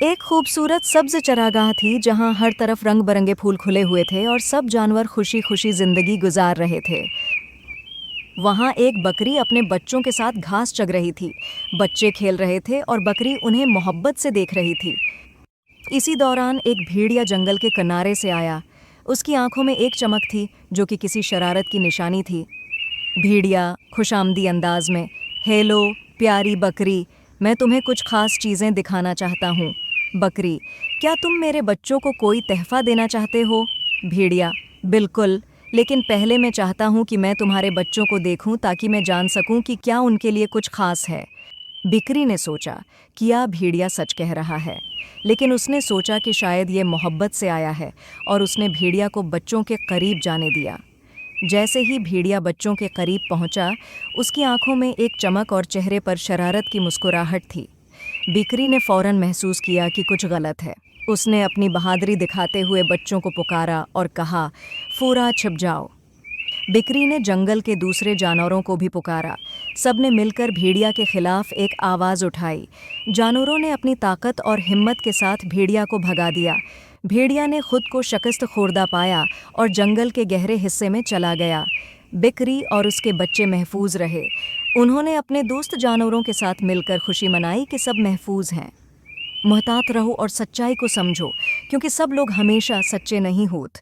एक खूबसूरत सब्ज चरागाह थी जहां हर तरफ रंग बरंगे फूल खुले हुए थे और सब जानवर खुशी खुशी जिंदगी गुजार रहे थे। वहां एक बकरी अपने बच्चों के साथ घास चग रही थी। बच्चे खेल रहे थे और बकरी उन्हें मोहब्बत से देख रही थी। इसी दौरान एक भेड़िया जंगल के किनारे से आया। उसकी आंखों में एक चमक थी जो कि किसी शरारत की निशानी थी। भेड़िया खुशामदी अंदाज में, हेलो प्यारी बकरी, मैं तुम्हें कुछ खास चीजें दिखाना चाहता हूँ। बकरी, क्या तुम मेरे बच्चों को कोई तहफा देना चाहते हो? भेड़िया, बिल्कुल, लेकिन पहले मैं चाहता हूँ कि मैं तुम्हारे बच्चों को देखूं ताकि मैं जान सकूं कि क्या उनके लिए कुछ खास है। बिकरी ने सोचा कि यह भेड़िया सच कह रहा है, लेकिन उसने सोचा कि शायद ये मोहब्बत से आया है और उसने भेड़िया को बच्चों के करीब जाने दिया। जैसे ही भेड़िया बच्चों के करीब पहुंचा, उसकी आंखों में एक चमक और चेहरे पर शरारत की मुस्कुराहट थी। बिकरी ने फौरन महसूस किया कि कुछ गलत है। उसने अपनी बहादुरी दिखाते हुए बच्चों को पुकारा और कहा, फूरा छिप जाओ। बिकरी ने जंगल के दूसरे जानवरों को भी पुकारा। सबने मिलकर भेड़िया के खिलाफ एक आवाज़ उठाई। जानवरों ने अपनी ताकत और हिम्मत के साथ भेड़िया को भगा दिया। भेड़िया ने खुद को शिकस्त खोर्दा पाया और जंगल के गहरे हिस्से में चला गया। बिकरी और उसके बच्चे महफूज रहे। उन्होंने अपने दोस्त जानवरों के साथ मिलकर खुशी मनाई कि सब महफूज हैं। मुहतात रहो और सच्चाई को समझो, क्योंकि सब लोग हमेशा सच्चे नहीं होते।